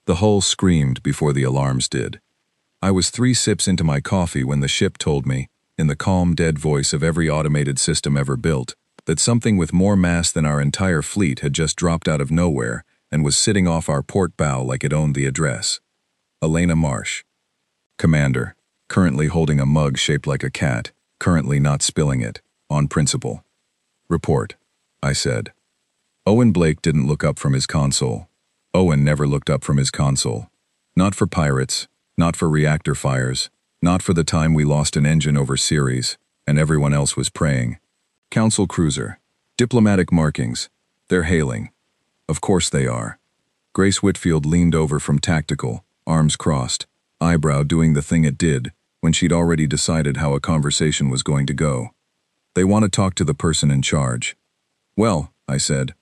The hull screamed before the alarms did. I was 3 sips into my coffee when the ship told me, in the calm, dead voice of every automated system ever built, that something with more mass than our entire fleet had just dropped out of nowhere and was sitting off our port bow like it owned the address. Elena Marsh. Commander, currently holding a mug shaped like a cat, currently not spilling it, on principle. Report, I said. Owen Blake didn't look up from his console. Owen never looked up from his console. Not for pirates, not for reactor fires, not for the time we lost an engine over Ceres, and everyone else was praying. Council cruiser. Diplomatic markings. They're hailing. Of course they are. Grace Whitfield leaned over from tactical, arms crossed, eyebrow doing the thing it did when she'd already decided how a conversation was going to go. They want to talk to the person in charge. Well, I said.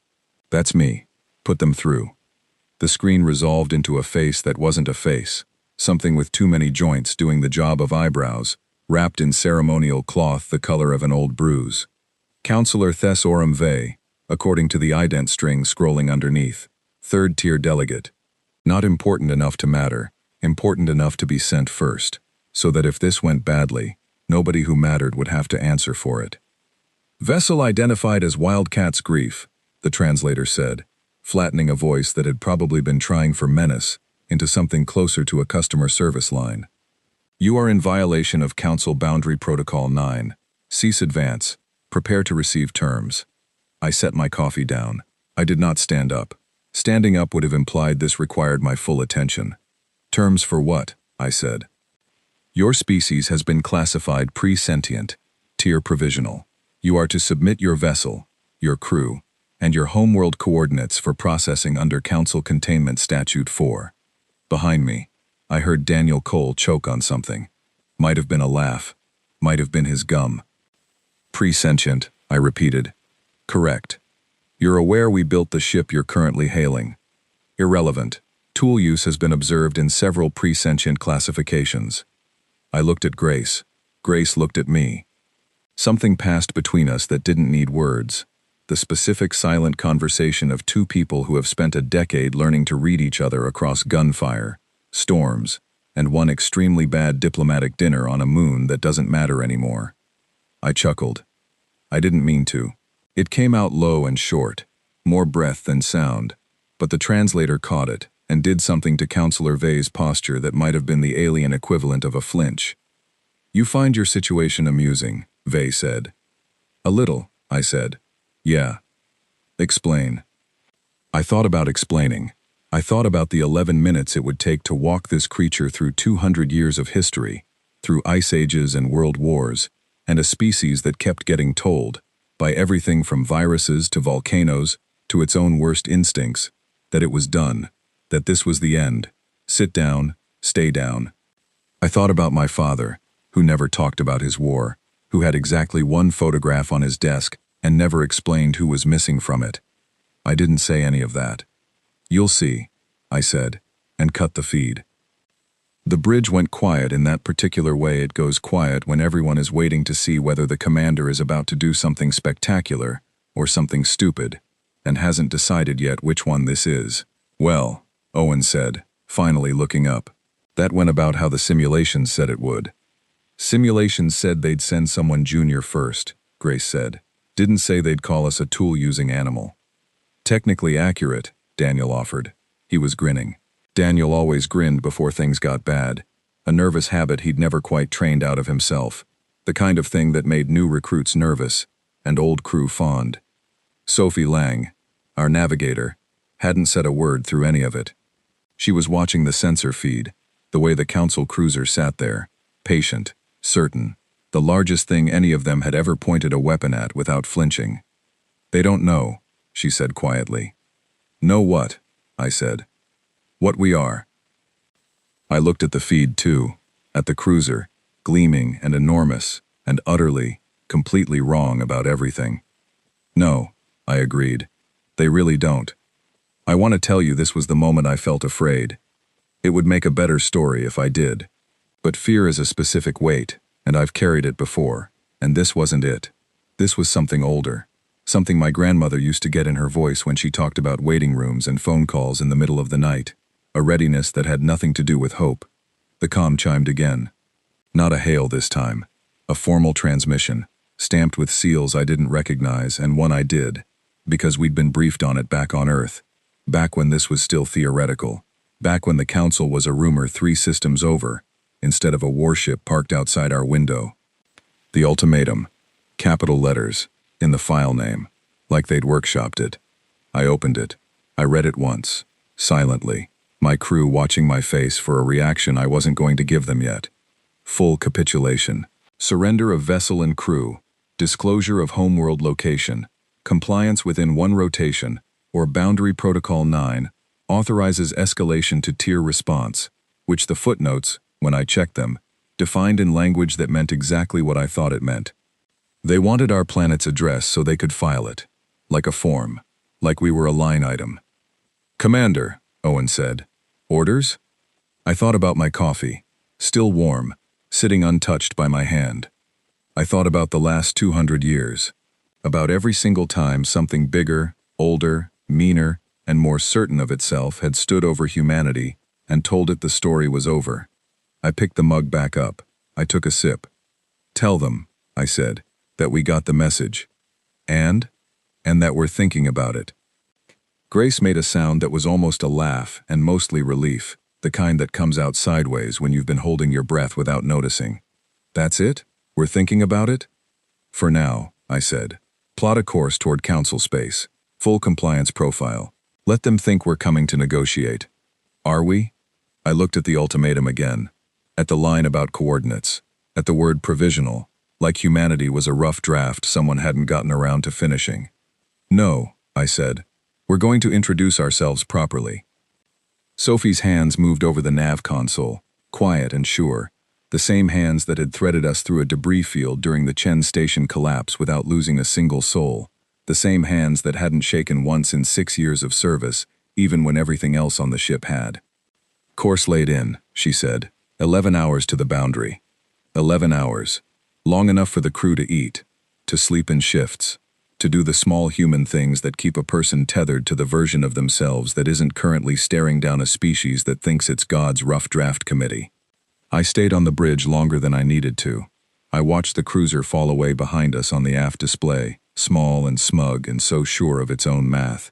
That's me. Put them through. The screen resolved into a face that wasn't a face, something with too many joints doing the job of eyebrows, wrapped in ceremonial cloth the color of an old bruise. Counselor Thess Oram Vey, according to the ident string scrolling underneath. 3rd-tier delegate. Not important enough to matter, important enough to be sent first, so that if this went badly, nobody who mattered would have to answer for it. Vessel identified as Wildcat's Grief, the translator said, flattening a voice that had probably been trying for menace into something closer to a customer service line. You are in violation of Council Boundary Protocol 9. Cease advance. Prepare to receive terms. I set my coffee down. I did not stand up. Standing up would have implied this required my full attention. Terms for what? I said. Your species has been classified pre-sentient, tier provisional. You are to submit your vessel, your crew, and your homeworld coordinates for processing under Council Containment Statute 4. Behind me, I heard Daniel Cole choke on something. Might have been a laugh. Might have been his gum. Pre-sentient, I repeated. Correct. You're aware we built the ship you're currently hailing. Irrelevant. Tool use has been observed in several pre-sentient classifications. I looked at Grace. Grace looked at me. Something passed between us that didn't need words. The specific silent conversation of 2 people who have spent a decade learning to read each other across gunfire, storms, and one extremely bad diplomatic dinner on a moon that doesn't matter anymore. I chuckled. I didn't mean to. It came out low and short, more breath than sound, but the translator caught it and did something to Counselor Vey's posture that might have been the alien equivalent of a flinch. You find your situation amusing, Vey said. A little, I said. Yeah. Explain. I thought about explaining. I thought about the 11 minutes it would take to walk this creature through 200 years of history, through ice ages and world wars, and a species that kept getting told, by everything from viruses to volcanoes to its own worst instincts, that it was done, that this was the end. Sit down, stay down. I thought about my father, who never talked about his war, who had exactly 1 photograph on his desk and never explained who was missing from it. I didn't say any of that. You'll see, I said, and cut the feed. The bridge went quiet in that particular way it goes quiet when everyone is waiting to see whether the commander is about to do something spectacular or something stupid, and hasn't decided yet which one this is. Well, Owen said, finally looking up. That went about how the simulations said it would. Simulations said they'd send someone junior first, Grace said. Didn't say they'd call us a tool-using animal. Technically accurate, Daniel offered. He was grinning. Daniel always grinned before things got bad, a nervous habit he'd never quite trained out of himself, the kind of thing that made new recruits nervous and old crew fond. Sophie Lang, our navigator, hadn't said a word through any of it. She was watching the sensor feed, the way the Council cruiser sat there, patient, certain, the largest thing any of them had ever pointed a weapon at without flinching. They don't know, she said quietly. Know what? I said. What we are. I looked at the feed too, at the cruiser, gleaming and enormous and utterly, completely wrong about everything. No, I agreed. They really don't. I want to tell you this was the moment I felt afraid. It would make a better story if I did. But fear is a specific weight, and I've carried it before, and this wasn't it. This was something older. Something my grandmother used to get in her voice when she talked about waiting rooms and phone calls in the middle of the night. a readiness that had nothing to do with hope. The comm chimed again. Not a hail this time. A formal transmission, stamped with seals I didn't recognize and one I did, because we'd been briefed on it back on Earth, back when this was still theoretical, back when the Council was a rumor 3 systems over, instead of a warship parked outside our window. The ultimatum, capital letters, in the file name, like they'd workshopped it. I opened it. I read it once, silently, my crew watching my face for a reaction I wasn't going to give them yet. Full capitulation. Surrender of vessel and crew. Disclosure of homeworld location. Compliance within 1 rotation, or Boundary Protocol 9, authorizes escalation to tier response, which the footnotes, when I checked them, defined in language that meant exactly what I thought it meant. They wanted our planet's address so they could file it, like a form, like we were a line item. Commander, Owen said. Orders? I thought about my coffee, still warm, sitting untouched by my hand. I thought about the last 200 years, about every single time something bigger, older, meaner, and more certain of itself had stood over humanity and told it the story was over. I picked the mug back up. I took a sip. Tell them, I said, that we got the message. And that we're thinking about it. Grace made a sound that was almost a laugh and mostly relief, the kind that comes out sideways when you've been holding your breath without noticing. That's it? We're thinking about it? For now, I said. Plot a course toward Council space. Full compliance profile. Let them think we're coming to negotiate. Are we? I looked at the ultimatum again. At the line about coordinates. At the word provisional. Like humanity was a rough draft someone hadn't gotten around to finishing. No, I said. We're going to introduce ourselves properly. Sophie's hands moved over the nav console, quiet and sure, the same hands that had threaded us through a debris field during the Chen station collapse without losing a single soul, the same hands that hadn't shaken once in 6 years of service, even when everything else on the ship had. Course laid in, she said. 11 hours to the boundary. 11 hours. Long enough for the crew to eat, to sleep in shifts, to do the small human things that keep a person tethered to the version of themselves that isn't currently staring down a species that thinks it's God's rough draft committee. I stayed on the bridge longer than I needed to. I watched the cruiser fall away behind us on the aft display, small and smug and so sure of its own math.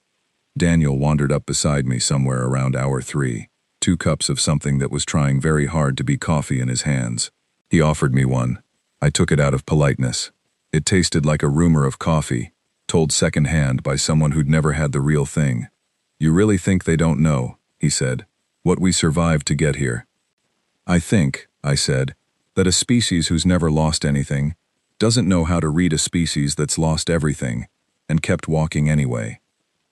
Daniel wandered up beside me somewhere around hour 3, 2 cups of something that was trying very hard to be coffee in his hands. He offered me one. I took it out of politeness. It tasted like a rumor of coffee, told secondhand by someone who'd never had the real thing. You really think they don't know, he said, what we survived to get here? I think, I said, that a species who's never lost anything doesn't know how to read a species that's lost everything and kept walking anyway.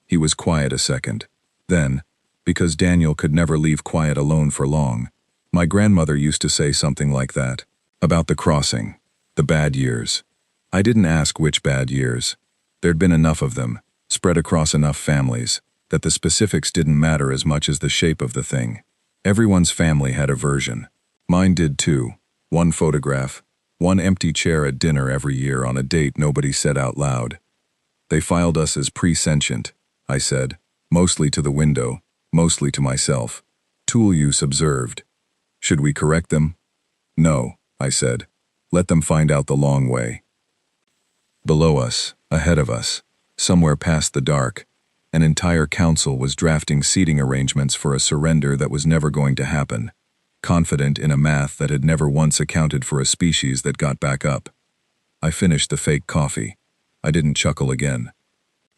He was quiet a second. Then, because Daniel could never leave quiet alone for long, my grandmother used to say something like that, about the crossing, the bad years. I didn't ask which bad years. There'd been enough of them, spread across enough families, that the specifics didn't matter as much as the shape of the thing. Everyone's family had a version. Mine did too. 1 photograph, 1 empty chair at dinner every year on a date nobody said out loud. They filed us as pre-sentient, I said, mostly to the window, mostly to myself. Tool use observed. Should we correct them? No, I said. Let them find out the long way. Below us, ahead of us, somewhere past the dark, an entire council was drafting seating arrangements for a surrender that was never going to happen, confident in a math that had never once accounted for a species that got back up. I finished the fake coffee. I didn't chuckle again.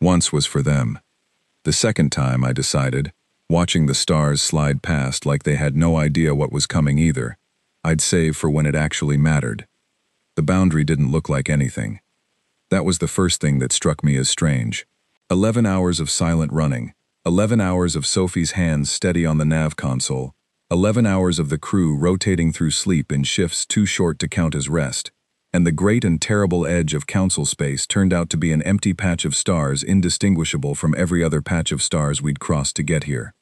Once was for them. The second time, I decided, watching the stars slide past like they had no idea what was coming either, I'd save for when it actually mattered. The boundary didn't look like anything. That was the first thing that struck me as strange. 11 hours of silent running, 11 hours of Sophie's hands steady on the nav console, 11 hours of the crew rotating through sleep in shifts too short to count as rest, and the great and terrible edge of council space turned out to be an empty patch of stars indistinguishable from every other patch of stars we'd crossed to get here.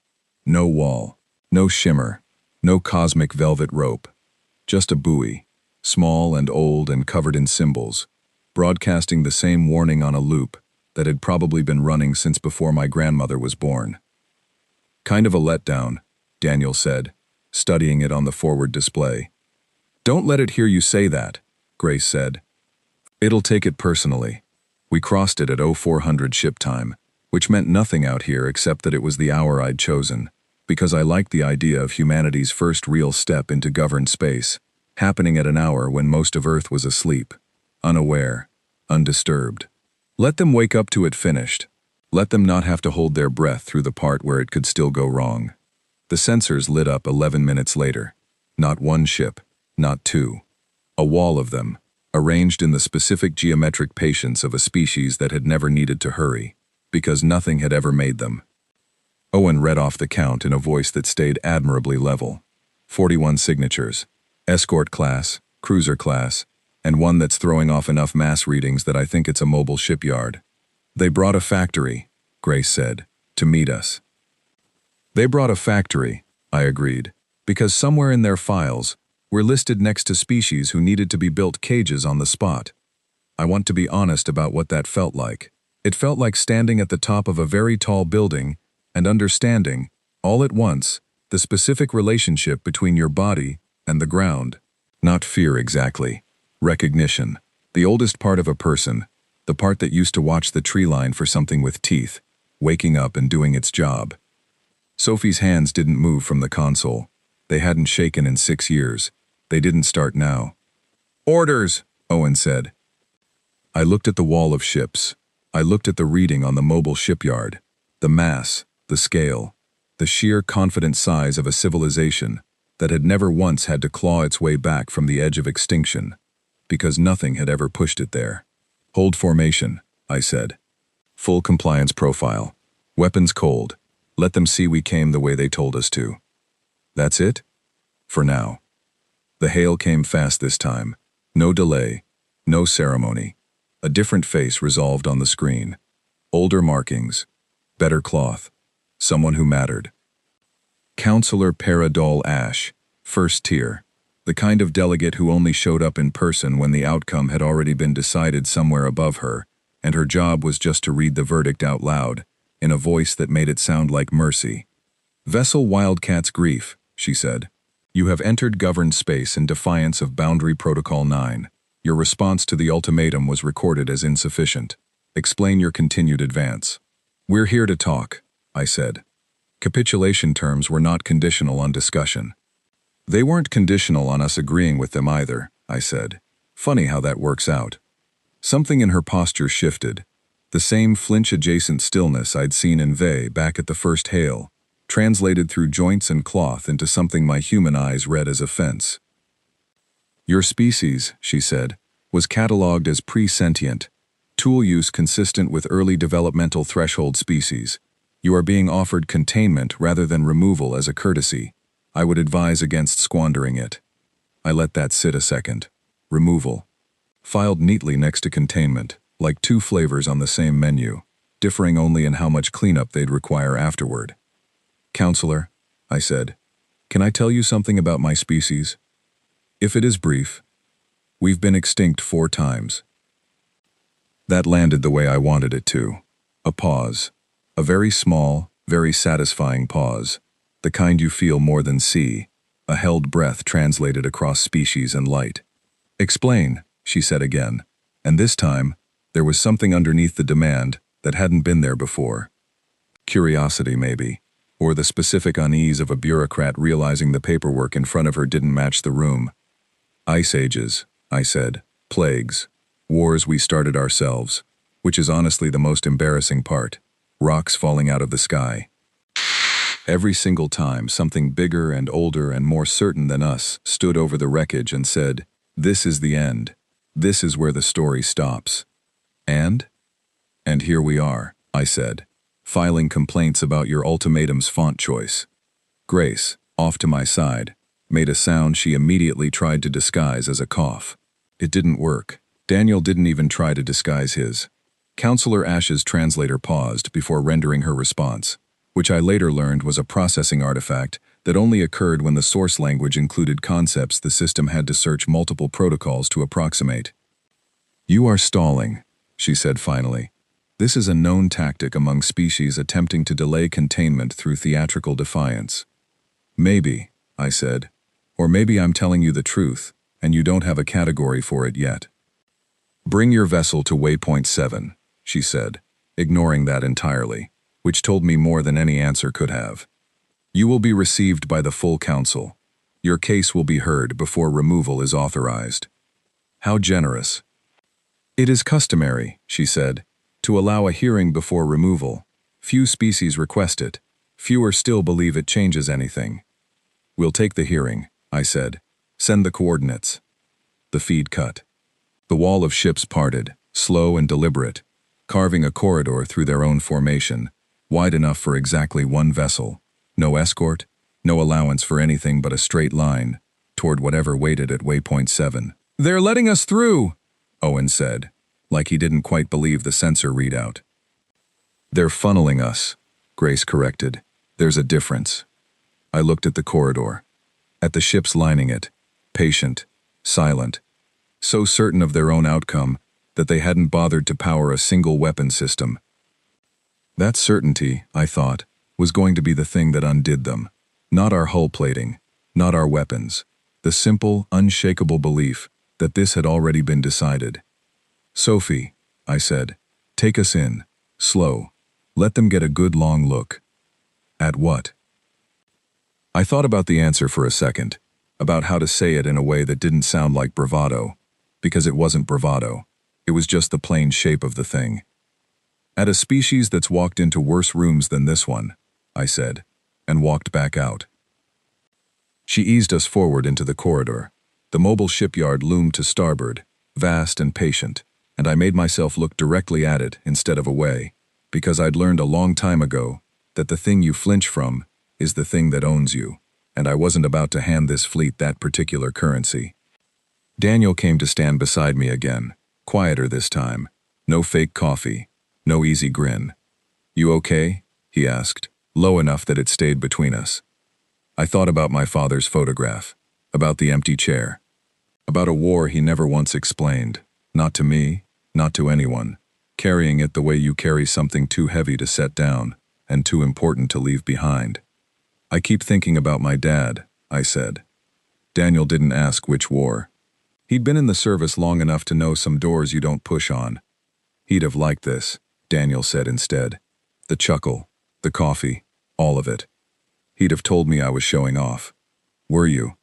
No wall, no shimmer, no cosmic velvet rope. Just a buoy, small and old and covered in symbols, broadcasting the same warning on a loop that had probably been running since before my grandmother was born. Kind of a letdown, Daniel said, studying it on the forward display. Don't let it hear you say that, Grace said. It'll take it personally. We crossed it at 0400 ship time, which meant nothing out here except that it was the hour I'd chosen, because I liked the idea of humanity's first real step into governed space, happening at an hour when most of Earth was asleep, unaware, undisturbed. Let them wake up to it finished. Let them not have to hold their breath through the part where it could still go wrong. The sensors lit up 11 minutes later. Not one ship, not two. A wall of them, arranged in the specific geometric patience of a species that had never needed to hurry, because nothing had ever made them. Owen read off the count in a voice that stayed admirably level. 41 signatures. Escort class, cruiser class, and one that's throwing off enough mass readings that I think it's a mobile shipyard. They brought a factory, Grace said, to meet us. They brought a factory, I agreed, because somewhere in their files, we're listed next to species who needed to be built cages on the spot. I want to be honest about what that felt like. It felt like standing at the top of a very tall building and understanding, all at once, the specific relationship between your body and the ground. Not fear exactly. Recognition. The oldest part of a person, the part that used to watch the tree line for something with teeth, waking up and doing its job. Sophie's hands didn't move from the console. They hadn't shaken in 6 years. They didn't start now. Orders, Owen said. I looked at the wall of ships. I looked at the reading on the mobile shipyard. The mass, the scale, the sheer confident size of a civilization that had never once had to claw its way back from the edge of extinction, because nothing had ever pushed it there. Hold formation, I said. Full compliance profile. Weapons cold. Let them see we came the way they told us to. That's it? For now. The hail came fast this time. No delay. No ceremony. A different face resolved on the screen. Older markings. Better cloth. Someone who mattered. Counselor Paradol Ash, first tier. The kind of delegate who only showed up in person when the outcome had already been decided somewhere above her, and her job was just to read the verdict out loud, in a voice that made it sound like mercy. Vessel Wildcat's grief, she said. You have entered governed space in defiance of Boundary Protocol 9. Your response to the ultimatum was recorded as insufficient. Explain your continued advance. We're here to talk, I said. Capitulation terms were not conditional on discussion. They weren't conditional on us agreeing with them either, I said. Funny how that works out. Something in her posture shifted. The same flinch-adjacent stillness I'd seen in Vey back at the first hail, translated through joints and cloth into something my human eyes read as offense. Your species, she said, was catalogued as pre-sentient, tool use consistent with early developmental threshold species. You are being offered containment rather than removal as a courtesy. I would advise against squandering it. I let that sit a second. Removal. Filed neatly next to containment, like two flavors on the same menu, differing only in how much cleanup they'd require afterward. Counselor, I said, can I tell you something about my species? If it is brief, we've been extinct 4 times. That landed the way I wanted it to. A pause. A very small, very satisfying pause. The kind you feel more than see. A held breath translated across species and light. Explain, she said again. And this time, there was something underneath the demand that hadn't been there before. Curiosity, maybe. Or the specific unease of a bureaucrat realizing the paperwork in front of her didn't match the room. Ice ages, I said. Plagues. Wars we started ourselves. Which is honestly the most embarrassing part. Rocks falling out of the sky. Every single time something bigger and older and more certain than us stood over the wreckage and said, this is the end. This is where the story stops. And here we are, I said, filing complaints about your ultimatum's font choice. Grace, off to my side, made a sound she immediately tried to disguise as a cough. It didn't work. Daniel didn't even try to disguise his. Counselor Ash's translator paused before rendering her response, which I later learned was a processing artifact that only occurred when the source language included concepts the system had to search multiple protocols to approximate. You are stalling, she said finally. This is a known tactic among species attempting to delay containment through theatrical defiance. Maybe, I said. Or maybe I'm telling you the truth, and you don't have a category for it yet. Bring your vessel to waypoint 7, she said, ignoring that entirely, which told me more than any answer could have. You will be received by the full council. Your case will be heard before removal is authorized. How generous. It is customary, she said, to allow a hearing before removal. Few species request it. Fewer still believe it changes anything. We'll take the hearing, I said. Send the coordinates. The feed cut. The wall of ships parted, slow and deliberate, carving a corridor through their own formation, wide enough for exactly one vessel. No escort, no allowance for anything but a straight line, toward whatever waited at waypoint 7. They're letting us through, Owen said, like he didn't quite believe the sensor readout. They're funneling us, Grace corrected. There's a difference. I looked at the corridor, at the ships lining it, patient, silent, so certain of their own outcome that they hadn't bothered to power a single weapon system. That certainty, I thought, was going to be the thing that undid them. Not our hull plating, not our weapons. The simple, unshakable belief that this had already been decided. Sophie, I said, take us in, slow. Let them get a good long look. At what? I thought about the answer for a second, about how to say it in a way that didn't sound like bravado, because it wasn't bravado. It was just the plain shape of the thing. At a species that's walked into worse rooms than this one, I said, and walked back out. She eased us forward into the corridor. The mobile shipyard loomed to starboard, vast and patient, and I made myself look directly at it instead of away, because I'd learned a long time ago that the thing you flinch from is the thing that owns you, and I wasn't about to hand this fleet that particular currency. Daniel came to stand beside me again, quieter this time. No fake coffee, no easy grin. You okay? He asked, low enough that it stayed between us. I thought about my father's photograph, about the empty chair, about a war he never once explained, not to me, not to anyone, carrying it the way you carry something too heavy to set down and too important to leave behind. I keep thinking about my dad, I said. Daniel didn't ask which war. He'd been in the service long enough to know some doors you don't push on. He'd have liked this, Daniel said instead. The chuckle, the coffee, all of it. He'd have told me I was showing off. Were you?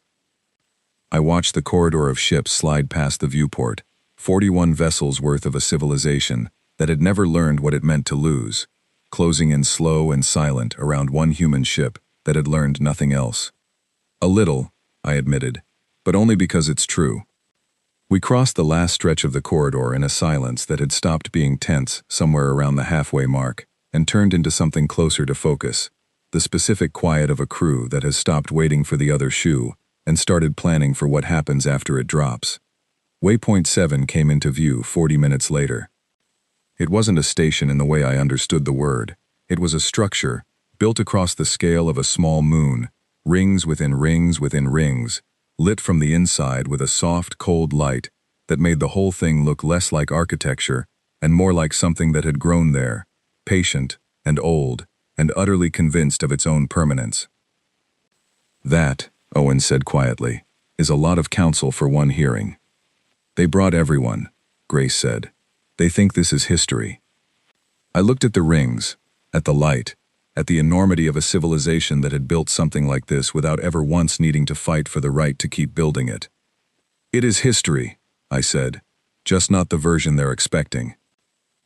I watched the corridor of ships slide past the viewport, 41 vessels worth of a civilization that had never learned what it meant to lose, closing in slow and silent around one human ship that had learned nothing else. A little, I admitted, but only because it's true. We crossed the last stretch of the corridor in a silence that had stopped being tense somewhere around the halfway mark and turned into something closer to focus, the specific quiet of a crew that has stopped waiting for the other shoe and started planning for what happens after it drops. Waypoint 7 came into view 40 minutes later. It wasn't a station in the way I understood the word. It was a structure built across the scale of a small moon, rings within rings within rings, lit from the inside with a soft, cold light that made the whole thing look less like architecture and more like something that had grown there, patient and old and utterly convinced of its own permanence. That, Owen said quietly, is a lot of counsel for one hearing. They brought everyone, Grace said. They think this is history. I looked at the rings, at the light, at the enormity of a civilization that had built something like this without ever once needing to fight for the right to keep building it. It is history, I said, just not the version they're expecting.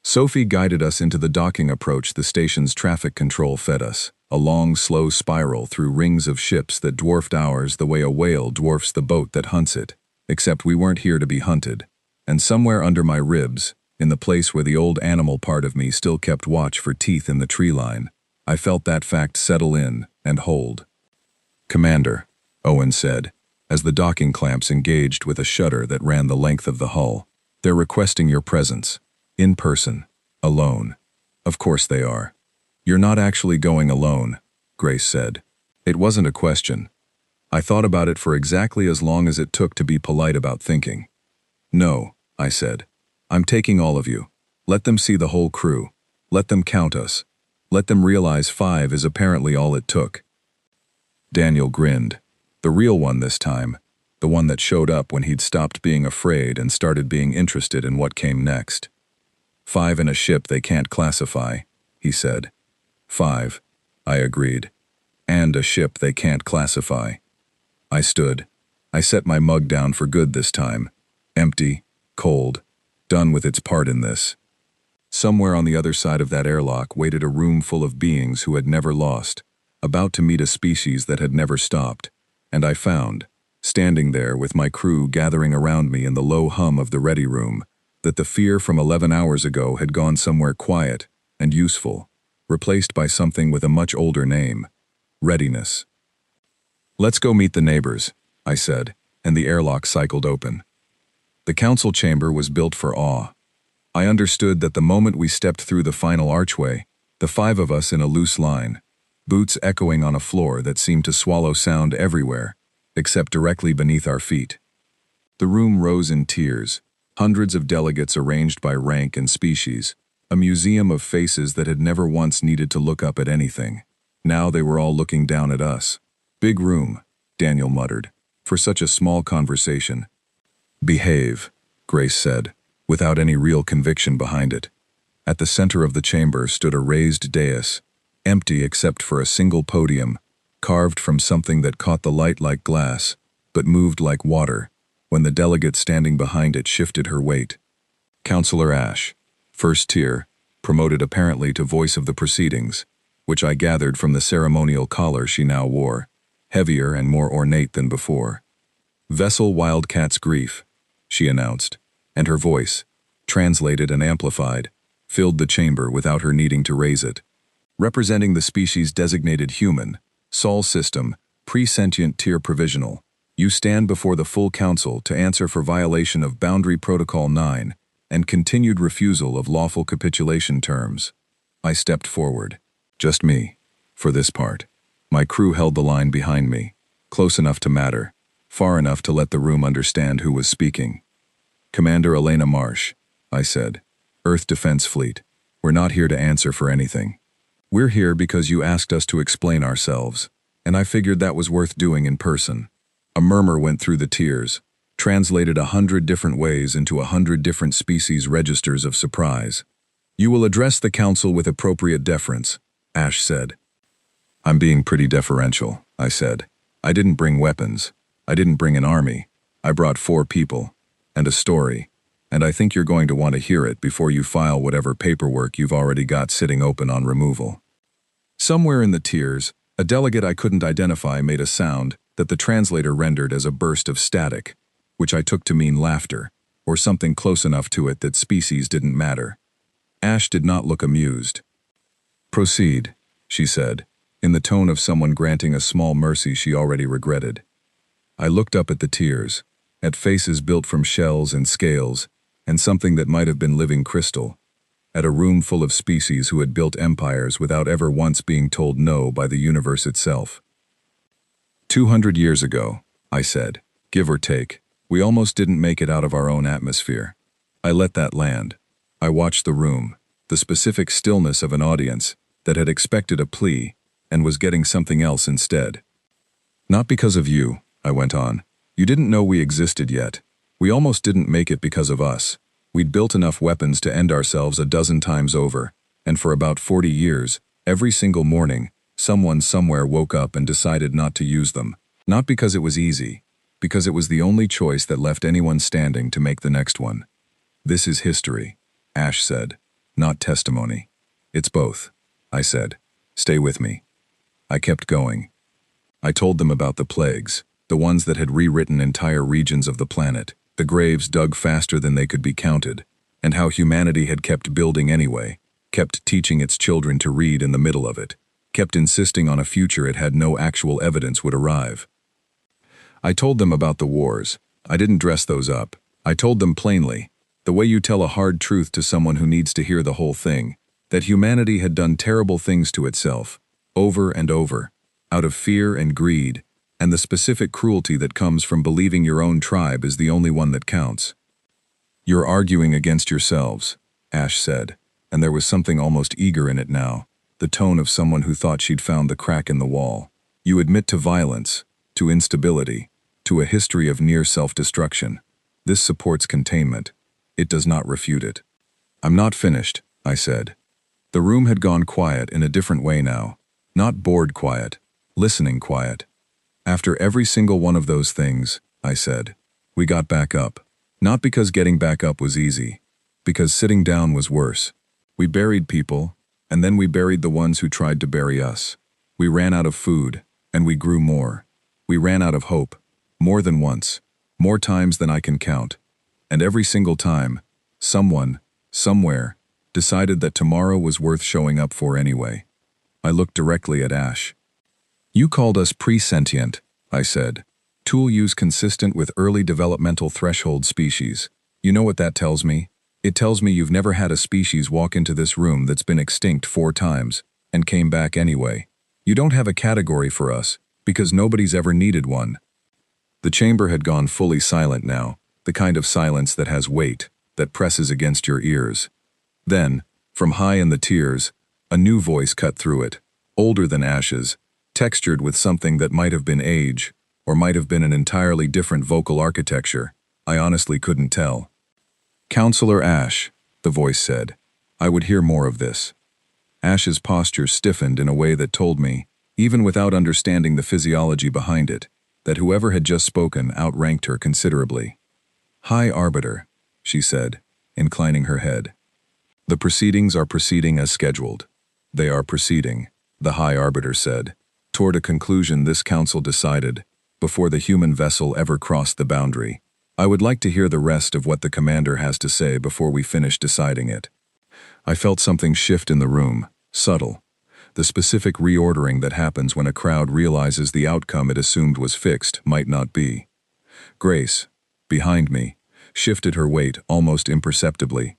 Sophie guided us into the docking approach the station's traffic control fed us, a long, slow spiral through rings of ships that dwarfed ours the way a whale dwarfs the boat that hunts it, except we weren't here to be hunted. And somewhere under my ribs, in the place where the old animal part of me still kept watch for teeth in the tree line, I felt that fact settle in and hold. Commander, Owen said, as the docking clamps engaged with a shudder that ran the length of the hull. They're requesting your presence. In person. Alone. Of course they are. You're not actually going alone, Grace said. It wasn't a question. I thought about it for exactly as long as it took to be polite about thinking. No, I said. I'm taking all of you. Let them see the whole crew. Let them count us. Let them realize 5 is apparently all it took. Daniel grinned. The real one this time. The one that showed up when he'd stopped being afraid and started being interested in what came next. 5 in a ship they can't classify, he said. 5, I agreed. And a ship they can't classify. I stood. I set my mug down for good this time. Empty, cold, done with its part in this. Somewhere on the other side of that airlock waited a room full of beings who had never lost, about to meet a species that had never stopped, and I found, standing there with my crew gathering around me in the low hum of the ready room, that the fear from 11 hours ago had gone somewhere quiet and useful, replaced by something with a much older name, readiness. Let's go meet the neighbors, I said, and the airlock cycled open. The council chamber was built for awe. I understood that the moment we stepped through the final archway, the 5 of us in a loose line, boots echoing on a floor that seemed to swallow sound everywhere, except directly beneath our feet. The room rose in tiers, hundreds of delegates arranged by rank and species, a museum of faces that had never once needed to look up at anything. Now they were all looking down at us. Big room, Daniel muttered, for such a small conversation. Behave, Grace said, without any real conviction behind it. At the center of the chamber stood a raised dais, empty except for a single podium, carved from something that caught the light like glass, but moved like water, when the delegate standing behind it shifted her weight. Counselor Ash, first tier, promoted apparently to voice of the proceedings, which I gathered from the ceremonial collar she now wore, heavier and more ornate than before. Vessel Wildcat's grief, she announced, and her voice, translated and amplified, filled the chamber without her needing to raise it. Representing the species designated human, Sol System, pre-sentient tier provisional, you stand before the full council to answer for violation of Boundary Protocol 9 and continued refusal of lawful capitulation terms. I stepped forward. Just me, for this part. My crew held the line behind me, close enough to matter, far enough to let the room understand who was speaking. Commander Elena Marsh, I said, Earth Defense Fleet, we're not here to answer for anything. We're here because you asked us to explain ourselves, and I figured that was worth doing in person. A murmur went through the tiers, translated 100 different ways into 100 different species registers of surprise. You will address the council with appropriate deference, Ash said. I'm being pretty deferential, I said. I didn't bring weapons. I didn't bring an army. I brought 4 people, and a story, and I think you're going to want to hear it before you file whatever paperwork you've already got sitting open on removal. Somewhere in the tiers, a delegate I couldn't identify made a sound that the translator rendered as a burst of static, which I took to mean laughter, or something close enough to it that species didn't matter. Ash did not look amused. Proceed, she said, in the tone of someone granting a small mercy she already regretted. I looked up at the tiers, at faces built from shells and scales, and something that might have been living crystal, at a room full of species who had built empires without ever once being told no by the universe itself. 200 years ago, I said, give or take, we almost didn't make it out of our own atmosphere. I let that land. I watched the room, the specific stillness of an audience that had expected a plea and was getting something else instead. Not because of you, I went on. You didn't know we existed yet. We almost didn't make it because of us. We'd built enough weapons to end ourselves a dozen times over, and for about 40 years, every single morning, someone somewhere woke up and decided not to use them. Not because it was easy, because it was the only choice that left anyone standing to make the next one. This is history, Ash said, not testimony. It's both, I said. Stay with me. I kept going. I told them about the plagues, the ones that had rewritten entire regions of the planet, the graves dug faster than they could be counted, and how humanity had kept building anyway, kept teaching its children to read in the middle of it, kept insisting on a future it had no actual evidence would arrive. I told them about the wars. I didn't dress those up. I told them plainly, the way you tell a hard truth to someone who needs to hear the whole thing, that humanity had done terrible things to itself, over and over, out of fear and greed, and the specific cruelty that comes from believing your own tribe is the only one that counts. You're arguing against yourselves, Ash said, and there was something almost eager in it now, the tone of someone who thought she'd found the crack in the wall. You admit to violence, to instability, to a history of near self-destruction. This supports containment. It does not refute it. I'm not finished, I said. The room had gone quiet in a different way now. Not bored quiet, listening quiet. After every single one of those things, I said, we got back up. Not because getting back up was easy, because sitting down was worse. We buried people, and then we buried the ones who tried to bury us. We ran out of food, and we grew more. We ran out of hope, more than once, more times than I can count. And every single time, someone, somewhere, decided that tomorrow was worth showing up for anyway. I looked directly at Ash. You called us pre-sentient, I said. Tool use consistent with early developmental threshold species. You know what that tells me? It tells me you've never had a species walk into this room that's been extinct 4 times, and came back anyway. You don't have a category for us, because nobody's ever needed one. The chamber had gone fully silent now, the kind of silence that has weight, that presses against your ears. Then, from high in the tiers, a new voice cut through it, older than Ash's, textured with something that might have been age, or might have been an entirely different vocal architecture. I honestly couldn't tell. Counselor Ash, the voice said. I would hear more of this. Ash's posture stiffened in a way that told me, even without understanding the physiology behind it, that whoever had just spoken outranked her considerably. High Arbiter, she said, inclining her head. The proceedings are proceeding as scheduled. They are proceeding, the High Arbiter said, toward a conclusion this council decided, before the human vessel ever crossed the boundary. I would like to hear the rest of what the commander has to say before we finish deciding it. I felt something shift in the room, subtle. The specific reordering that happens when a crowd realizes the outcome it assumed was fixed might not be. Grace, behind me, shifted her weight almost imperceptibly,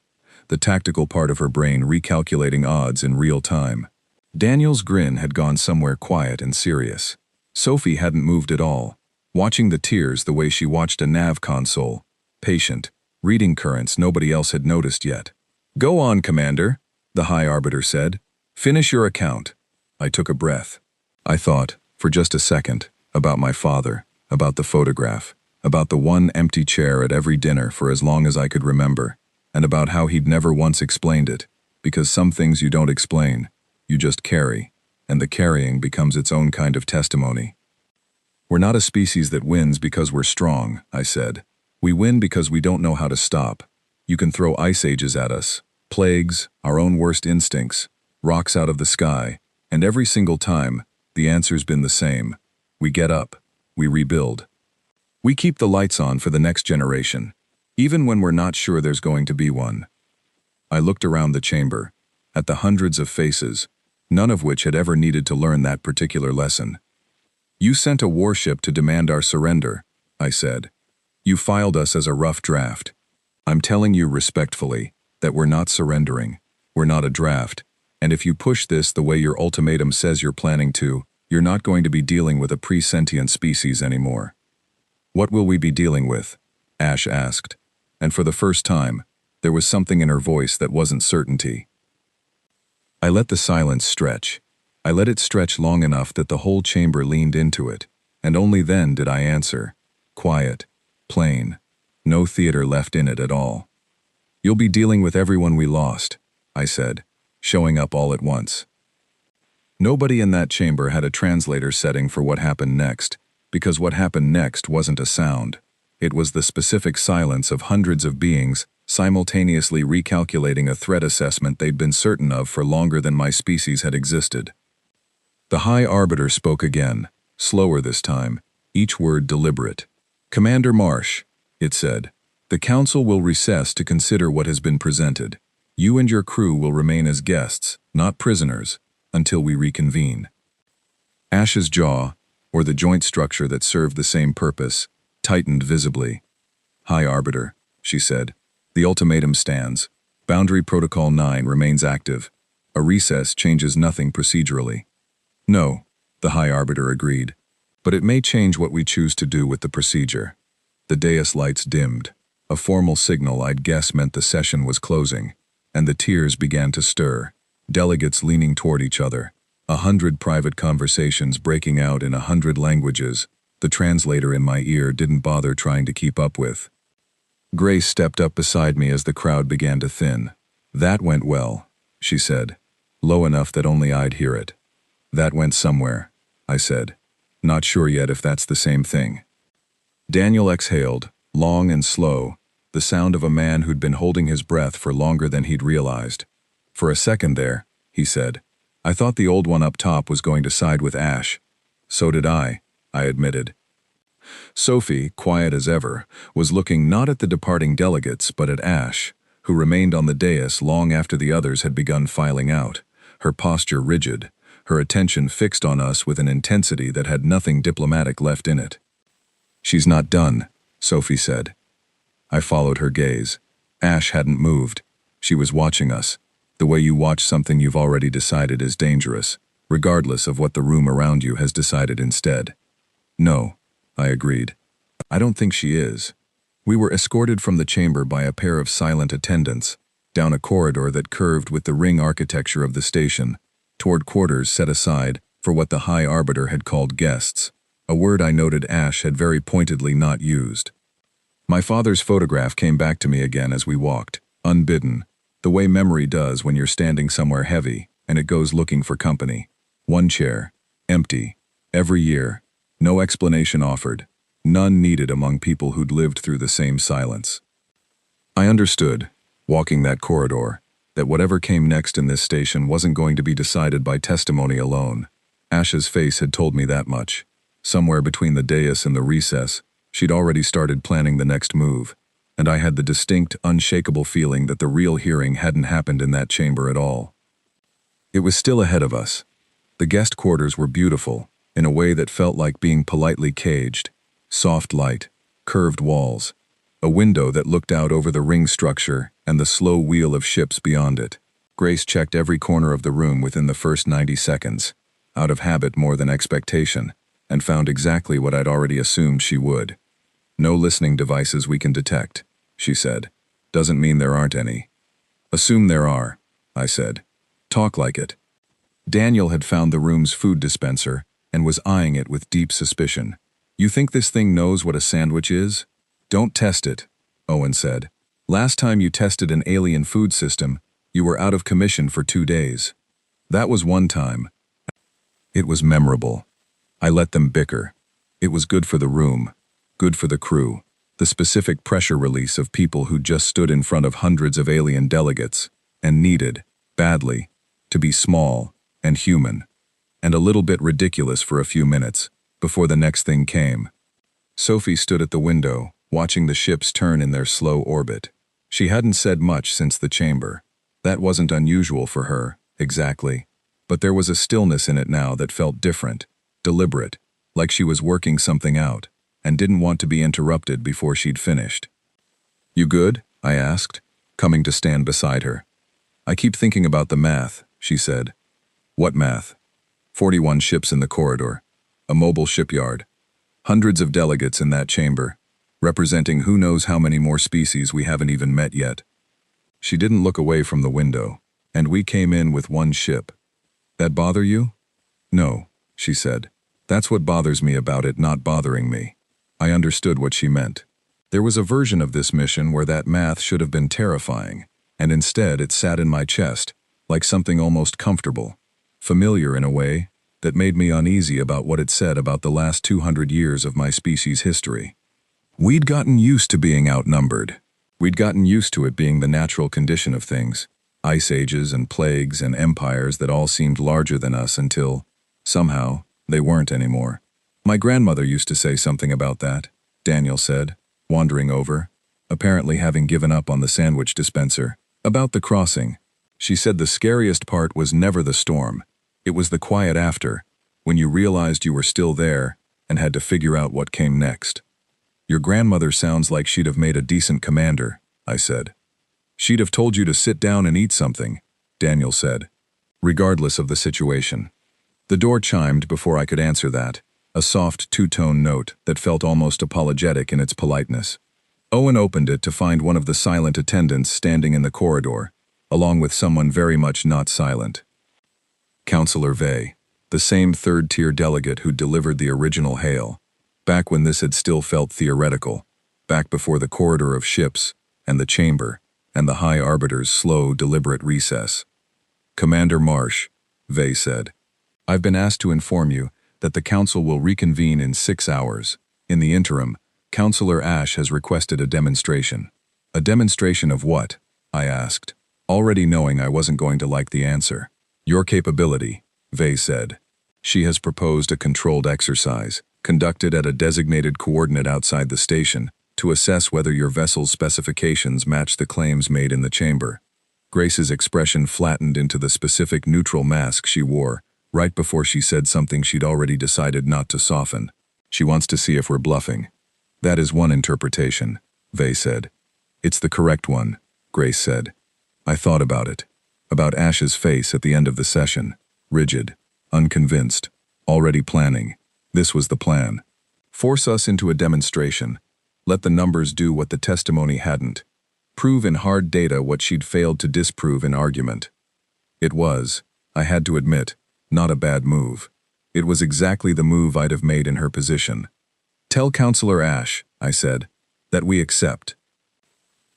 the tactical part of her brain recalculating odds in real time. Daniel's grin had gone somewhere quiet and serious. Sophie hadn't moved at all, watching the tears the way she watched a nav console, patient, reading currents nobody else had noticed yet. Go on, Commander, the High Arbiter said. Finish your account. I took a breath. I thought, for just a second, about my father, about the photograph, about the one empty chair at every dinner for as long as I could remember, and about how he'd never once explained it, because some things you don't explain, you just carry, and the carrying becomes its own kind of testimony. We're not a species that wins because we're strong, I said. We win because we don't know how to stop. You can throw ice ages at us, plagues, our own worst instincts, rocks out of the sky, and every single time, the answer's been the same. We get up. We rebuild. We keep the lights on for the next generation, even when we're not sure there's going to be one. I looked around the chamber, at the hundreds of faces, none of which had ever needed to learn that particular lesson. You sent a warship to demand our surrender, I said. You filed us as a rough draft. I'm telling you respectfully that we're not surrendering. We're not a draft. And if you push this the way your ultimatum says you're planning to, you're not going to be dealing with a pre-sentient species anymore. What will we be dealing with? Ash asked. And for the first time, there was something in her voice that wasn't certainty. I let the silence stretch. I let it stretch long enough that the whole chamber leaned into it, and only then did I answer. Quiet, plain, no theater left in it at all. You'll be dealing with everyone we lost, I said, showing up all at once. Nobody in that chamber had a translator setting for what happened next, because what happened next wasn't a sound. It was the specific silence of hundreds of beings simultaneously recalculating a threat assessment they'd been certain of for longer than my species had existed. The High Arbiter spoke again, slower this time, each word deliberate. Commander Marsh, it said, the Council will recess to consider what has been presented. You and your crew will remain as guests, not prisoners, until we reconvene. Ash's jaw, or the joint structure that served the same purpose, tightened visibly. High Arbiter, she said, the ultimatum stands. Boundary Protocol 9 remains active. A recess changes nothing procedurally. No, the High Arbiter agreed, but it may change what we choose to do with the procedure. The dais lights dimmed, a formal signal I'd guess meant the session was closing, and the tiers began to stir, delegates leaning toward each other, 100 private conversations breaking out in 100 languages, the translator in my ear didn't bother trying to keep up with. Grace stepped up beside me as the crowd began to thin. "That went well," she said, low enough that only I'd hear it. "That went somewhere," I said, not sure yet if that's the same thing. Daniel exhaled, long and slow, the sound of a man who'd been holding his breath for longer than he'd realized. "For a second there," he said, "I thought the old one up top was going to side with Ash." "So did I admitted. Sophie, quiet as ever, was looking not at the departing delegates but at Ash, who remained on the dais long after the others had begun filing out, her posture rigid, her attention fixed on us with an intensity that had nothing diplomatic left in it. "She's not done," Sophie said. I followed her gaze. Ash hadn't moved. She was watching us, the way you watch something you've already decided is dangerous, regardless of what the room around you has decided instead. "No," I agreed. "I don't think she is." We were escorted from the chamber by a pair of silent attendants, down a corridor that curved with the ring architecture of the station, toward quarters set aside for what the High Arbiter had called guests, a word I noted Ash had very pointedly not used. My father's photograph came back to me again as we walked, unbidden, the way memory does when you're standing somewhere heavy and it goes looking for company. One chair, empty, every year, no explanation offered, none needed among people who'd lived through the same silence. I understood, walking that corridor, that whatever came next in this station wasn't going to be decided by testimony alone. Ash's face had told me that much. Somewhere between the dais and the recess, she'd already started planning the next move, and I had the distinct, unshakable feeling that the real hearing hadn't happened in that chamber at all. It was still ahead of us. The guest quarters were beautiful, in a way that felt like being politely caged. Soft light, curved walls, a window that looked out over the ring structure and the slow wheel of ships beyond it. Grace checked every corner of the room within the first 90 seconds, out of habit more than expectation, and found exactly what I'd already assumed she would. "No listening devices we can detect," she said. "Doesn't mean there aren't any." "Assume there are," I said. "Talk like it." Daniel had found the room's food dispenser and was eyeing it with deep suspicion. "You think this thing knows what a sandwich is?" "Don't test it," Owen said. "Last time you tested an alien food system, you were out of commission for 2 days. That was one time. It was memorable. I let them bicker. It was good for the room, good for the crew, the specific pressure release of people who just stood in front of hundreds of alien delegates and needed, badly, to be small and human, and a little bit ridiculous for a few minutes, before the next thing came. Sophie stood at the window, watching the ships turn in their slow orbit. She hadn't said much since the chamber. That wasn't unusual for her, exactly, but there was a stillness in it now that felt different, deliberate, like she was working something out, and didn't want to be interrupted before she'd finished. "You good?" I asked, coming to stand beside her. "I keep thinking about the math," she said. "What math?" 41 ships in the corridor, a mobile shipyard, hundreds of delegates in that chamber, representing who knows how many more species we haven't even met yet. She didn't look away from the window, and we came in with one ship. "That bother you?" "No," she said. "That's what bothers me about it not bothering me." I understood what she meant. There was a version of this mission where that math should have been terrifying, and instead it sat in my chest, like something almost comfortable, familiar in a way, that made me uneasy about what it said about the last 200 years of my species' history. We'd gotten used to being outnumbered. We'd gotten used to it being the natural condition of things, ice ages and plagues and empires that all seemed larger than us until, somehow, they weren't anymore. "My grandmother used to say something about that," Daniel said, wandering over, apparently having given up on the sandwich dispenser, "about the crossing. She said the scariest part was never the storm. It was the quiet after, when you realized you were still there and had to figure out what came next." "Your grandmother sounds like she'd have made a decent commander," I said. "She'd have told you to sit down and eat something," Daniel said, regardless of the situation. The door chimed before I could answer that, a soft two-tone note that felt almost apologetic in its politeness. Owen opened it to find one of the silent attendants standing in the corridor, along with someone very much not silent. "Counselor Vey," The same third-tier delegate who delivered the original hail, back when this had still felt theoretical, back before the corridor of ships, and the chamber, and the High Arbiter's slow, deliberate recess. "Commander Marsh," Vey said, "I've been asked to inform you that the Council will reconvene in 6 hours. In the interim, Councillor Ash has requested a demonstration." "A demonstration of what?" I asked, already knowing I wasn't going to like the answer. "Your capability," Vey said. "She has proposed a controlled exercise, conducted at a designated coordinate outside the station, to assess whether your vessel's specifications match the claims made in the chamber." Grace's expression flattened into the specific neutral mask she wore, right before she said something she'd already decided not to soften. "She wants to see if we're bluffing." "That is one interpretation," Vey said. "It's the correct one," Grace said. I thought about it. About Ash's face at the end of the session. Rigid, unconvinced, already planning. This was the plan. Force us into a demonstration. Let the numbers do what the testimony hadn't. Prove in hard data what she'd failed to disprove in argument. It was, I had to admit, not a bad move. It was exactly the move I'd have made in her position. "Tell Councillor Ash," I said, "that we accept."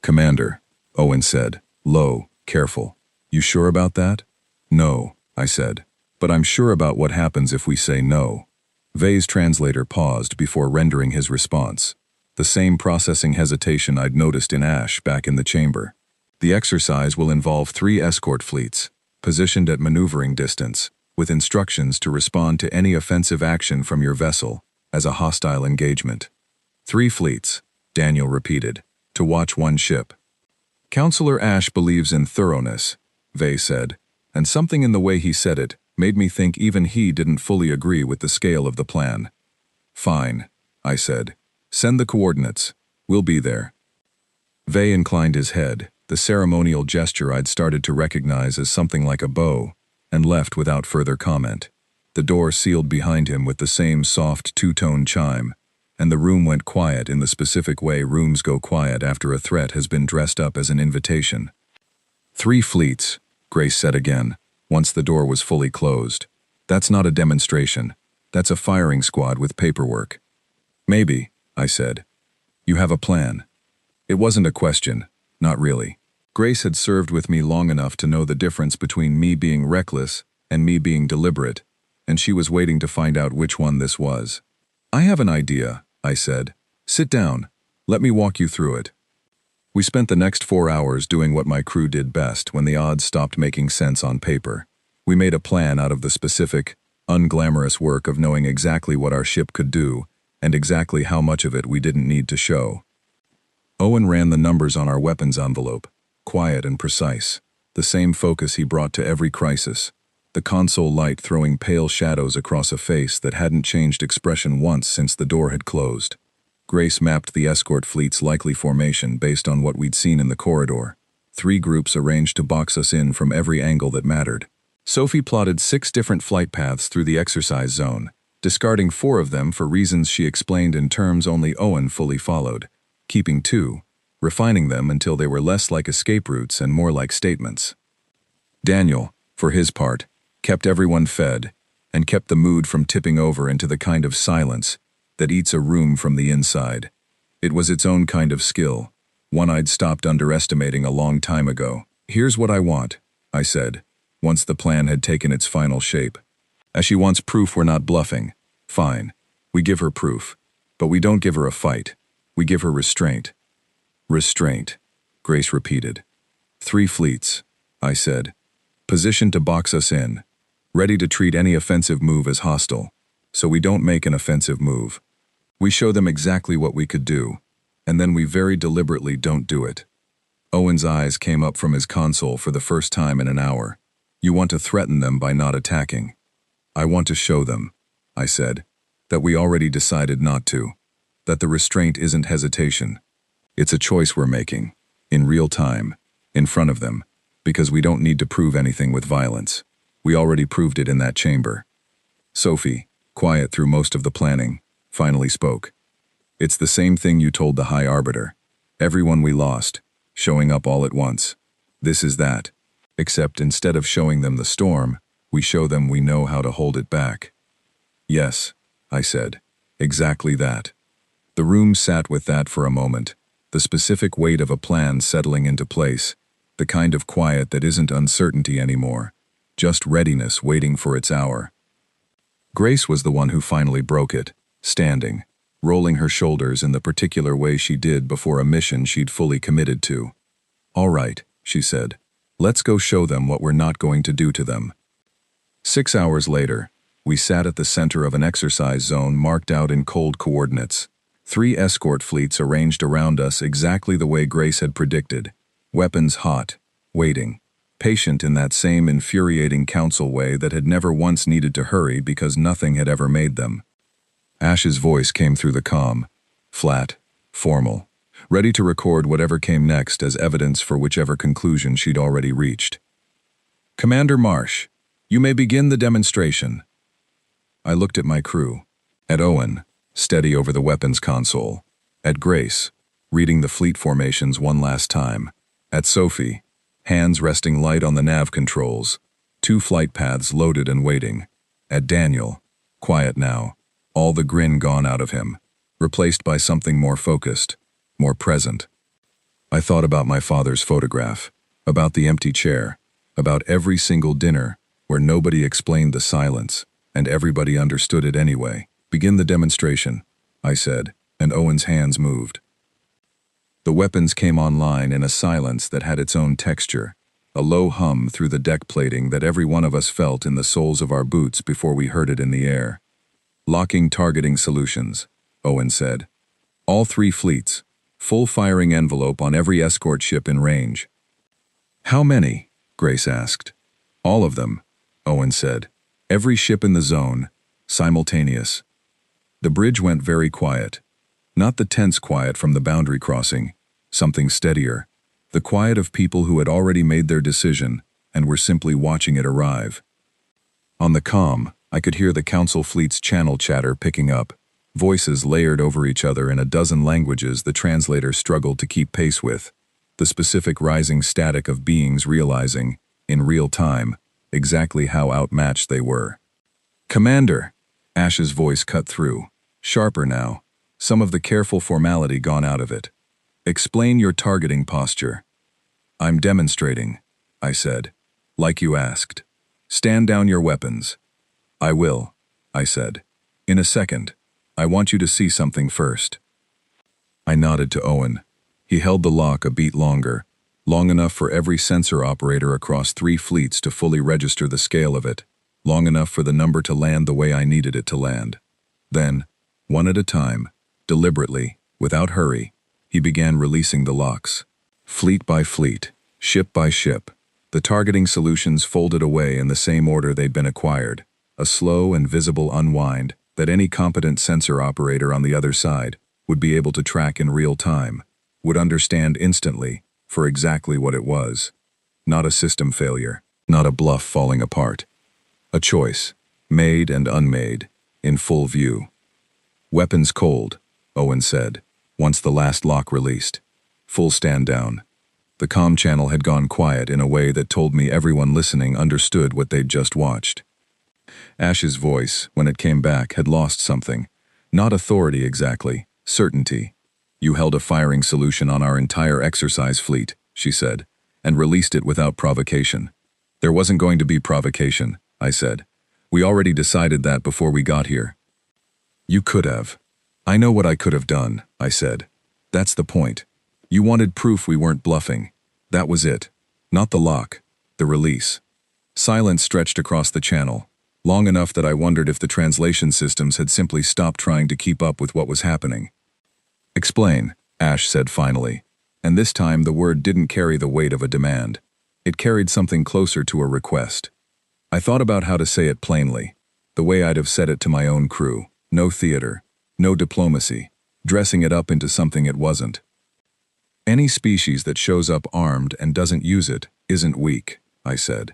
"Commander," Owen said, low, careful. "You sure about that?" "No," I said, "but I'm sure about what happens if we say no." Vey's translator paused before rendering his response. The same processing hesitation I'd noticed in Ash back in the chamber. "The exercise will involve 3 escort fleets, positioned at maneuvering distance, with instructions to respond to any offensive action from your vessel as a hostile engagement. 3 fleets, Daniel repeated, to watch 1 ship. "Councillor Ash believes in thoroughness," Vey said, and something in the way he said it made me think even he didn't fully agree with the scale of the plan. "Fine," I said. "Send the coordinates. We'll be there." Vey inclined his head, the ceremonial gesture I'd started to recognize as something like a bow, and left without further comment. The door sealed behind him with the same soft 2-tone chime, and the room went quiet in the specific way rooms go quiet after a threat has been dressed up as an invitation. 3 fleets, Grace said again, once the door was fully closed. "That's not a demonstration. That's a firing squad with paperwork." "Maybe," I said. "You have a plan." It wasn't a question, not really. Grace had served with me long enough to know the difference between me being reckless and me being deliberate, and she was waiting to find out which one this was. "I have an idea," I said. "Sit down. Let me walk you through it." We spent the next 4 hours doing what my crew did best when the odds stopped making sense on paper. We made a plan out of the specific, unglamorous work of knowing exactly what our ship could do and exactly how much of it we didn't need to show. Owen ran the numbers on our weapons envelope, quiet and precise, the same focus he brought to every crisis, the console light throwing pale shadows across a face that hadn't changed expression once since the door had closed. Grace mapped the escort fleet's likely formation based on what we'd seen in the corridor. 3 groups arranged to box us in from every angle that mattered. Sophie plotted 6 different flight paths through the exercise zone, discarding 4 of them for reasons she explained in terms only Owen fully followed, keeping 2, refining them until they were less like escape routes and more like statements. Daniel, for his part, kept everyone fed, and kept the mood from tipping over into the kind of silence that eats a room from the inside. It was its own kind of skill, one I'd stopped underestimating a long time ago. "Here's what I want," I said, once the plan had taken its final shape. "As she wants proof we're not bluffing. Fine. We give her proof. But we don't give her a fight. We give her restraint." "Restraint," Grace repeated. 3 fleets, I said, positioned to box us in, ready to treat any offensive move as hostile, so we don't make an offensive move. We show them exactly what we could do, and then we very deliberately don't do it. Owen's eyes came up from his console for the first time in an hour. "You want to threaten them by not attacking." "I want to show them," I said, "that we already decided not to, that the restraint isn't hesitation. It's a choice we're making, in real time, in front of them, because we don't need to prove anything with violence. We already proved it in that chamber." Sophie, quiet through most of the planning, finally spoke. "It's the same thing you told the High Arbiter. Everyone we lost, showing up all at once. This is that. Except instead of showing them the storm, We show them we know how to hold it back. Yes, I said. Exactly that. The room sat with that for a moment, the specific weight of a plan settling into place, the kind of quiet that isn't uncertainty anymore, just readiness waiting for its hour. Grace was the one who finally broke it, standing, rolling her shoulders in the particular way she did before a mission she'd fully committed to. "All right," she said. "Let's go show them what we're not going to do to them." 6 hours later, we sat at the center of an exercise zone marked out in cold coordinates. 3 escort fleets arranged around us exactly the way Grace had predicted, weapons hot, waiting, patient in that same infuriating council way that had never once needed to hurry because nothing had ever made them. Ash's voice came through the comm, flat, formal, ready to record whatever came next as evidence for whichever conclusion she'd already reached. "Commander Marsh, you may begin the demonstration." I looked at my crew, at Owen, steady over the weapons console, at Grace, reading the fleet formations one last time, at Sophie, hands resting light on the nav controls, 2 flight paths loaded and waiting, at Daniel, quiet now, all the grin gone out of him, replaced by something more focused, more present. I thought about my father's photograph, about the empty chair, about every single dinner where nobody explained the silence, and everybody understood it anyway. "Begin the demonstration," I said, and Owen's hands moved. The weapons came online in a silence that had its own texture, a low hum through the deck plating that every one of us felt in the soles of our boots before we heard it in the air. "Locking targeting solutions," Owen said. "All 3 fleets, full firing envelope on every escort ship in range." "How many?" Grace asked. "All of them," Owen said. "Every ship in the zone, simultaneous." The bridge went very quiet. Not the tense quiet from the boundary crossing, something steadier. The quiet of people who had already made their decision and were simply watching it arrive. On the comm, I could hear the Council Fleet's channel chatter picking up, voices layered over each other in a dozen languages the translator struggled to keep pace with, the specific rising static of beings realizing, in real time, exactly how outmatched they were. "Commander," Ash's voice cut through, sharper now, some of the careful formality gone out of it. "Explain your targeting posture." "I'm demonstrating," I said, "like you asked. Stand down your weapons." "I will," I said. "In a second. I want you to see something first." I nodded to Owen. He held the lock a beat longer, long enough for every sensor operator across 3 fleets to fully register the scale of it, long enough for the number to land the way I needed it to land. Then, one at a time, deliberately, without hurry, he began releasing the locks. Fleet by fleet, ship by ship, the targeting solutions folded away in the same order they'd been acquired, a slow and visible unwind that any competent sensor operator on the other side would be able to track in real time, would understand instantly for exactly what it was. Not a system failure, not a bluff falling apart. A choice, made and unmade, in full view. "Weapons cold," Owen said, once the last lock released. "Full stand down." The comm channel had gone quiet in a way that told me everyone listening understood what they'd just watched. Ash's voice, when it came back, had lost something. Not authority exactly, certainty. "You held a firing solution on our entire exercise fleet," she said, "and released it without provocation." "There wasn't going to be provocation," I said. "We already decided that before we got here." "You could have." "I know what I could have done," I said. "That's the point. You wanted proof we weren't bluffing. That was it. Not the lock, the release." Silence stretched across the channel, long enough that I wondered if the translation systems had simply stopped trying to keep up with what was happening. "Explain," Ash said finally, and this time the word didn't carry the weight of a demand. It carried something closer to a request. I thought about how to say it plainly, the way I'd have said it to my own crew. No theater, no diplomacy, dressing it up into something it wasn't. "Any species that shows up armed and doesn't use it isn't weak," I said.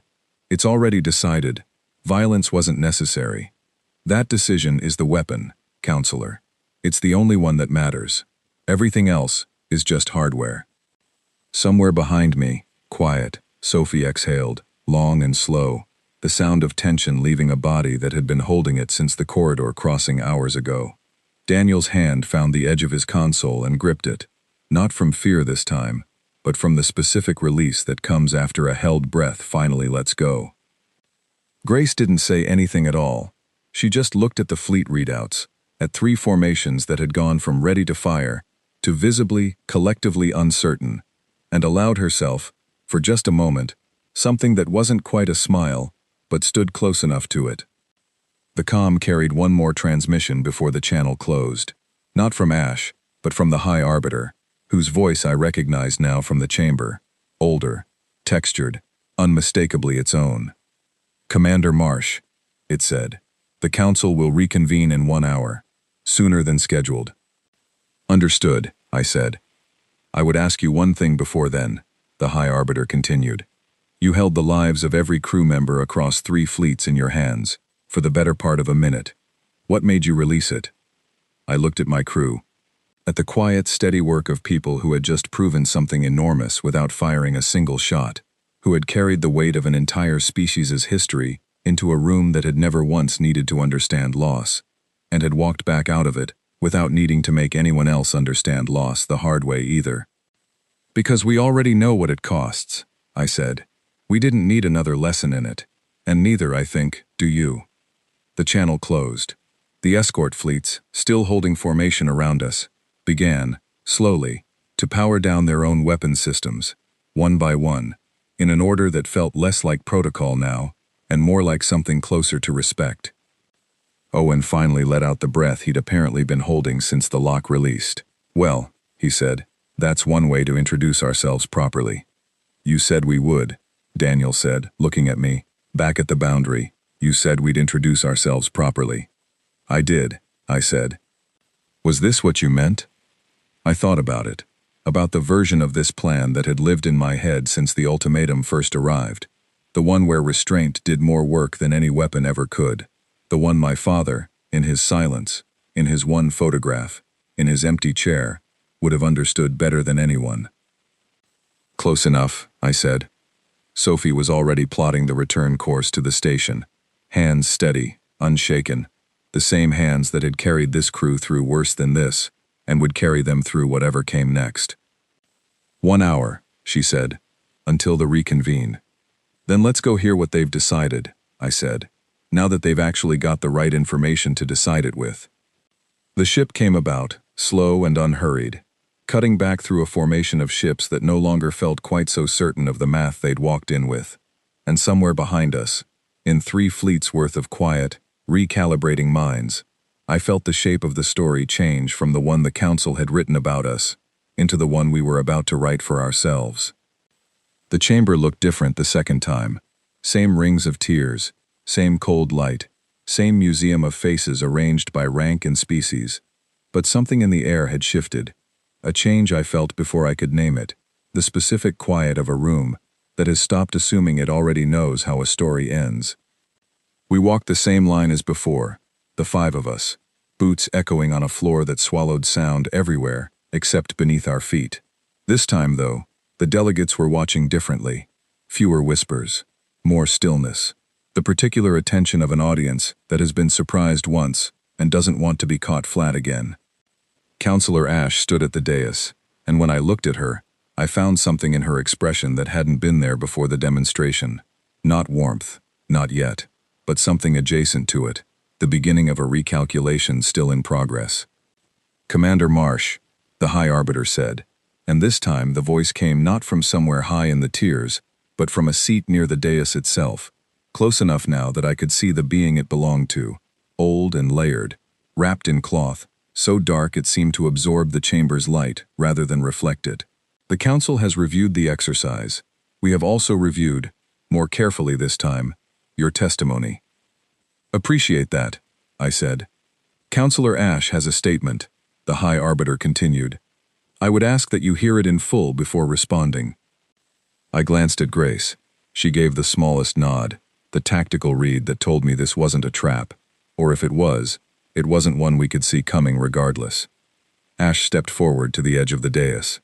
"It's already decided. Violence wasn't necessary. That decision is the weapon, counselor. It's the only one that matters. Everything else is just hardware." Somewhere behind me, quiet, Sophie exhaled, long and slow, the sound of tension leaving a body that had been holding it since the corridor crossing hours ago. Daniel's hand found the edge of his console and gripped it, not from fear this time, but from the specific release that comes after a held breath finally lets go. Grace didn't say anything at all. She just looked at the fleet readouts, at 3 formations that had gone from ready to fire to visibly, collectively uncertain, and allowed herself, for just a moment, something that wasn't quite a smile, but stood close enough to it. The comm carried one more transmission before the channel closed. Not from Ash, but from the High Arbiter, whose voice I recognized now from the chamber. Older, textured, unmistakably its own. "Commander Marsh," it said, "the Council will reconvene in 1 hour, sooner than scheduled." "Understood," I said. "I would ask you one thing before then," the High Arbiter continued. "You held the lives of every crew member across 3 fleets in your hands, for the better part of a minute. What made you release it?" I looked at my crew. At the quiet, steady work of people who had just proven something enormous without firing a single shot, who had carried the weight of an entire species' history into a room that had never once needed to understand loss, and had walked back out of it without needing to make anyone else understand loss the hard way either. "Because we already know what it costs," I said. "We didn't need another lesson in it, and neither, I think, do you." The channel closed. The escort fleets, still holding formation around us, began, slowly, to power down their own weapons systems, one by one, in an order that felt less like protocol now, and more like something closer to respect. Owen finally let out the breath he'd apparently been holding since the lock released. "Well," he said, "that's one way to introduce ourselves properly." "You said we would," Daniel said, looking at me. "Back at the boundary, you said we'd introduce ourselves properly." "I did," I said. "Was this what you meant?" I thought about it, about the version of this plan that had lived in my head since the ultimatum first arrived, the one where restraint did more work than any weapon ever could, the one my father, in his silence, in his one photograph, in his empty chair, would have understood better than anyone. "Close enough," I said. Sophie was already plotting the return course to the station, hands steady, unshaken, the same hands that had carried this crew through worse than this, and would carry them through whatever came next. 1 hour, she said, until the reconvene. "Then let's go hear what they've decided," I said, "now that they've actually got the right information to decide it with." The ship came about, slow and unhurried, cutting back through a formation of ships that no longer felt quite so certain of the math they'd walked in with. And somewhere behind us, in 3 fleets worth of quiet, recalibrating minds, I felt the shape of the story change from the one the Council had written about us into the one we were about to write for ourselves. The chamber looked different the second time. Same rings of tears, same cold light, same museum of faces arranged by rank and species. But something in the air had shifted, a change I felt before I could name it, the specific quiet of a room that has stopped assuming it already knows how a story ends. We walked the same line as before, the 5 of us, boots echoing on a floor that swallowed sound everywhere except beneath our feet. This time, though, the delegates were watching differently. Fewer whispers, more stillness, the particular attention of an audience that has been surprised once and doesn't want to be caught flat again. Counselor Ash stood at the dais, and when I looked at her, I found something in her expression that hadn't been there before the demonstration. Not warmth, not yet, but something adjacent to it, the beginning of a recalculation still in progress. "Commander Marsh," the High Arbiter said, and this time the voice came not from somewhere high in the tiers, but from a seat near the dais itself, close enough now that I could see the being it belonged to, old and layered, wrapped in cloth, so dark it seemed to absorb the chamber's light rather than reflect it. "The Council has reviewed the exercise. We have also reviewed, more carefully this time, your testimony." "Appreciate that," I said. "Counselor Ash has a statement," the High Arbiter continued. "I would ask that you hear it in full before responding." I glanced at Grace. She gave the smallest nod, the tactical read that told me this wasn't a trap, or if it was, it wasn't one we could see coming regardless. Ash stepped forward to the edge of the dais.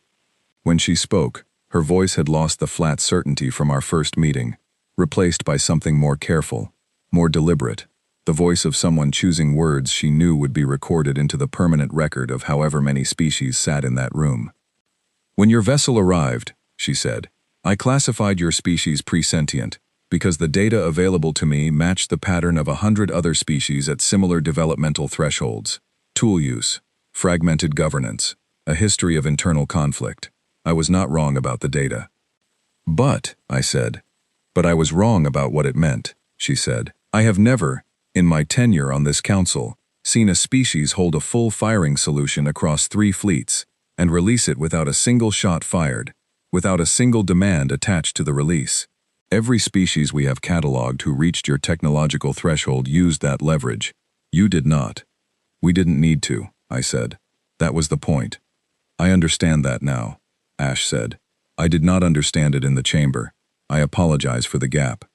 When she spoke, her voice had lost the flat certainty from our first meeting. replaced by something more careful, more deliberate, the voice of someone choosing words she knew would be recorded into the permanent record of however many species sat in that room. "When your vessel arrived," she said, "I classified your species presentient, because the data available to me matched the pattern of 100 other species at similar developmental thresholds. Tool use, fragmented governance, a history of internal conflict. I was not wrong about the data." "But," I said. "But I was wrong about what it meant," she said. "I have never, in my tenure on this council, seen a species hold a full firing solution across 3 fleets and release it without a single shot fired, without a single demand attached to the release. Every species we have cataloged who reached your technological threshold used that leverage. You did not." "We didn't need to," I said. "That was the point." "I understand that now," Ash said. "I did not understand it in the chamber. I apologize for the gap."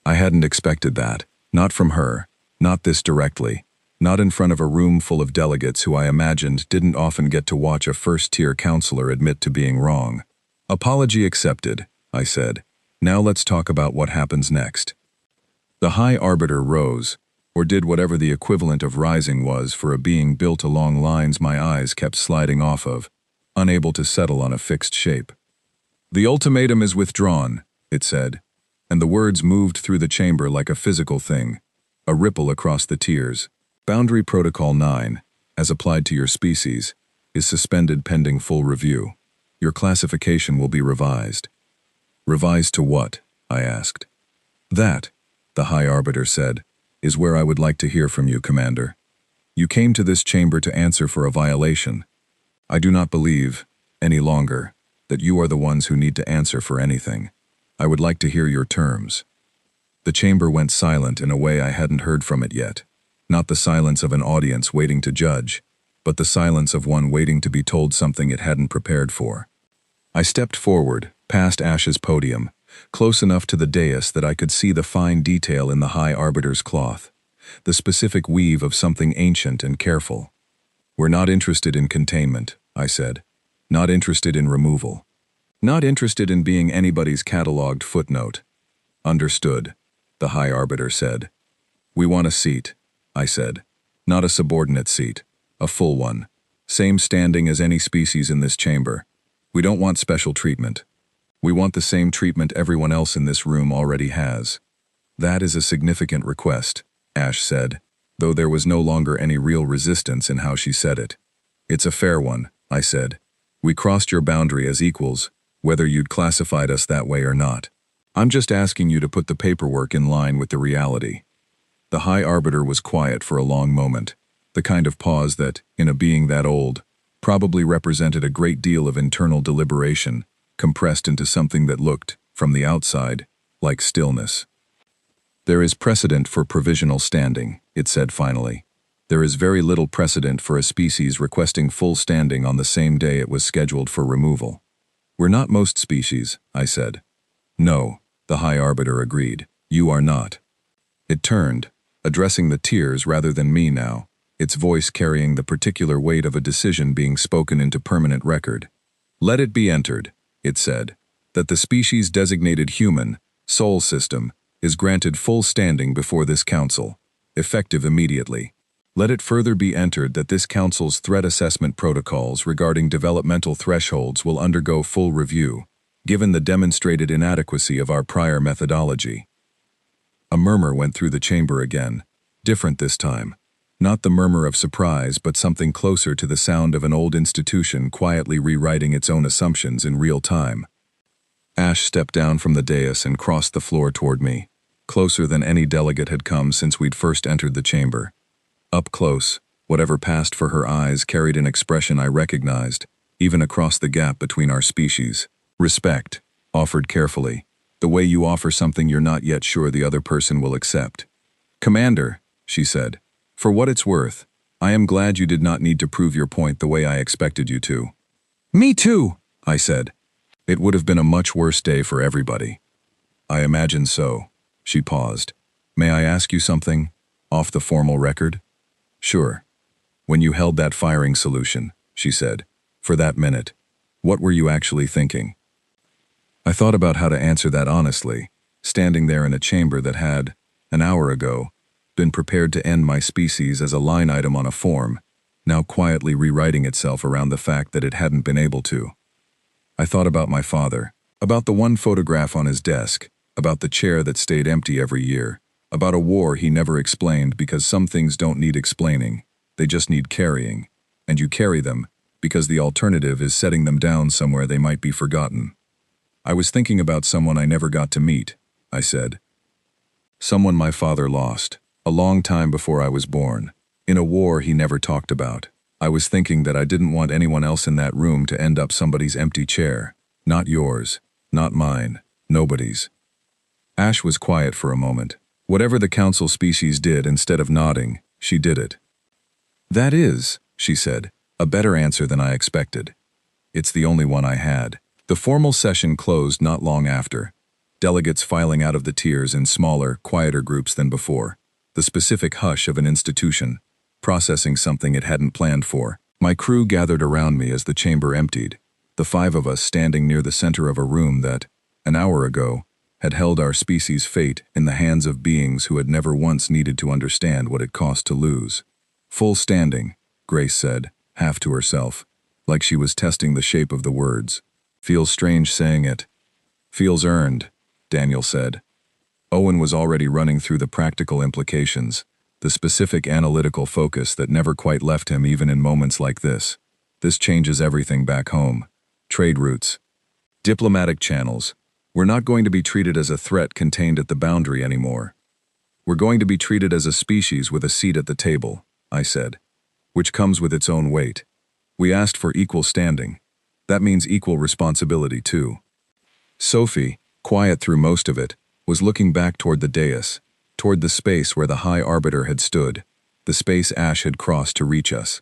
I hadn't expected that. Not from her, not this directly, not in front of a room full of delegates who I imagined didn't often get to watch a first-tier counselor admit to being wrong. "Apology accepted," I said. "Now let's talk about what happens next." The High Arbiter rose, or did whatever the equivalent of rising was for a being built along lines my eyes kept sliding off of, unable to settle on a fixed shape. "The ultimatum is withdrawn," it said, and the words moved through the chamber like a physical thing, a ripple across the tiers. "Boundary Protocol 9, as applied to your species, is suspended pending full review. Your classification will be revised." "Revised to what?" I asked. "That," the High Arbiter said, "is where I would like to hear from you, Commander. You came to this chamber to answer for a violation. I do not believe, any longer, that you are the ones who need to answer for anything. I would like to hear your terms." The chamber went silent in a way I hadn't heard from it yet. Not the silence of an audience waiting to judge, but the silence of one waiting to be told something it hadn't prepared for. I stepped forward, past Ash's podium, close enough to the dais that I could see the fine detail in the High Arbiter's cloth, the specific weave of something ancient and careful. "We're not interested in containment," I said. "Not interested in removal. Not interested in being anybody's catalogued footnote." "Understood," the High Arbiter said. "We want a seat," I said. "Not a subordinate seat, a full one. Same standing as any species in this chamber. We don't want special treatment. We want the same treatment everyone else in this room already has." "That is a significant request," Ash said, though there was no longer any real resistance in how she said it. "It's a fair one," I said. "We crossed your boundary as equals, whether you'd classified us that way or not. I'm just asking you to put the paperwork in line with the reality." The High Arbiter was quiet for a long moment, the kind of pause that, in a being that old, probably represented a great deal of internal deliberation, compressed into something that looked, from the outside, like stillness. "There is precedent for provisional standing," it said finally. "There is very little precedent for a species requesting full standing on the same day it was scheduled for removal." "We're not most species," I said. "No," the High Arbiter agreed. "You are not." It turned, addressing the tiers rather than me now, its voice carrying the particular weight of a decision being spoken into permanent record. "Let it be entered," it said, "that the species designated human, Sol system, is granted full standing before this council, effective immediately. Let it further be entered that this council's threat assessment protocols regarding developmental thresholds will undergo full review, given the demonstrated inadequacy of our prior methodology." A murmur went through the chamber again, different this time. Not the murmur of surprise, but something closer to the sound of an old institution quietly rewriting its own assumptions in real time. Ash stepped down from the dais and crossed the floor toward me, closer than any delegate had come since we'd first entered the chamber. Up close, whatever passed for her eyes carried an expression I recognized, even across the gap between our species. "Respect, offered carefully, the way you offer something you're not yet sure the other person will accept." "Commander," she said, "for what it's worth, I am glad you did not need to prove your point the way I expected you to." "Me too," I said. "It would have been a much worse day for everybody." "I imagine so." She paused. "May I ask you something, off the formal record?" "Sure." "When you held that firing solution," she said, "for that minute, what were you actually thinking?" I thought about how to answer that honestly, standing there in a chamber that had, an hour ago, been prepared to end my species as a line item on a form, now quietly rewriting itself around the fact that it hadn't been able to. I thought about my father, about the one photograph on his desk, about the chair that stayed empty every year, about a war he never explained because some things don't need explaining, they just need carrying, and you carry them because the alternative is setting them down somewhere they might be forgotten. I was thinking about someone I never got to meet, I said. Someone my father lost, a long time before I was born, in a war he never talked about. I was thinking that I didn't want anyone else in that room to end up somebody's empty chair. Not yours, not mine, nobody's. Ash was quiet for a moment. Whatever the council species did, instead of nodding, she did it. That is, she said, a better answer than I expected. It's the only one I had. The formal session closed not long after, delegates filing out of the tiers in smaller, quieter groups than before, the specific hush of an institution, processing something it hadn't planned for. My crew gathered around me as the chamber emptied, the 5 of us standing near the center of a room that, an hour ago, had held our species' fate in the hands of beings who had never once needed to understand what it cost to lose. Full standing, Grace said, half to herself, like she was testing the shape of the words. Feels strange saying it. Feels earned, Daniel said. Owen was already running through the practical implications, the specific analytical focus that never quite left him even in moments like this. This changes everything back home. Trade routes. Diplomatic channels. We're not going to be treated as a threat contained at the boundary anymore. We're going to be treated as a species with a seat at the table, I said, which comes with its own weight. We asked for equal standing. That means equal responsibility too. Sophie, quiet through most of it, was looking back toward the dais, toward the space where the High Arbiter had stood, the space Ash had crossed to reach us.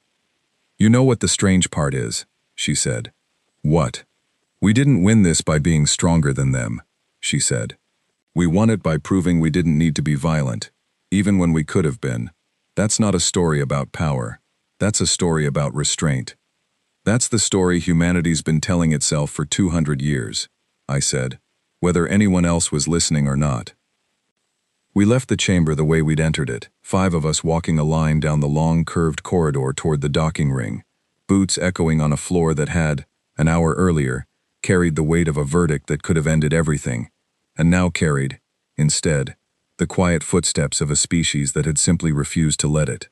You know what the strange part is, she said. What? We didn't win this by being stronger than them, she said. We won it by proving we didn't need to be violent, even when we could have been. That's not a story about power. That's a story about restraint. That's the story humanity's been telling itself for 200 years, I said, whether anyone else was listening or not. We left the chamber the way we'd entered it, 5 of us walking a line down the long curved corridor toward the docking ring, boots echoing on a floor that had, an hour earlier, carried the weight of a verdict that could have ended everything, and now carried, instead, the quiet footsteps of a species that had simply refused to let it.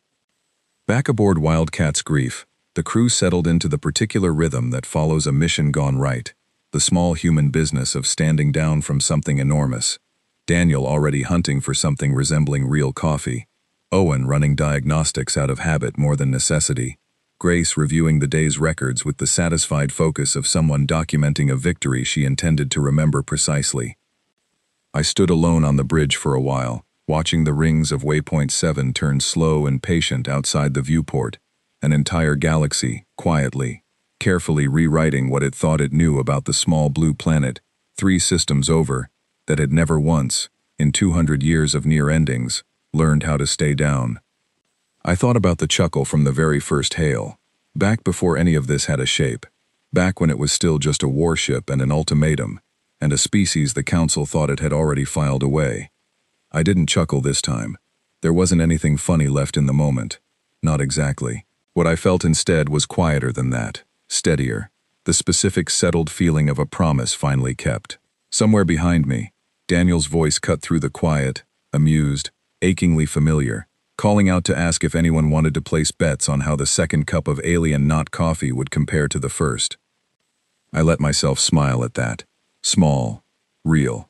Back aboard Wildcat's Grief, the crew settled into the particular rhythm that follows a mission gone right, the small human business of standing down from something enormous. Daniel already hunting for something resembling real coffee, Owen running diagnostics out of habit more than necessity, Grace reviewing the day's records with the satisfied focus of someone documenting a victory she intended to remember precisely. I stood alone on the bridge for a while, watching the rings of Waypoint 7 turn slow and patient outside the viewport, an entire galaxy, quietly, carefully rewriting what it thought it knew about the small blue planet, 3 systems over, that had never once, in 200 years of near endings, learned how to stay down. I thought about the chuckle from the very first hail, back before any of this had a shape, back when it was still just a warship and an ultimatum, and a species the council thought it had already filed away. I didn't chuckle this time. There wasn't anything funny left in the moment. Not exactly. What I felt instead was quieter than that, steadier, the specific settled feeling of a promise finally kept. Somewhere behind me, Daniel's voice cut through the quiet, amused, achingly familiar, calling out to ask if anyone wanted to place bets on how the second cup of alien not coffee would compare to the first. I let myself smile at that. Small, real.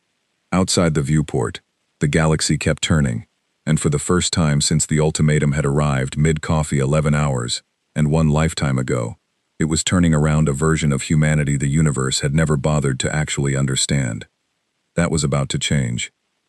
Outside the viewport, the galaxy kept turning, and for the first time since the ultimatum had arrived mid-coffee 11 hours, and 1 lifetime ago, it was turning around a version of humanity the universe had never bothered to actually understand. That was about to change.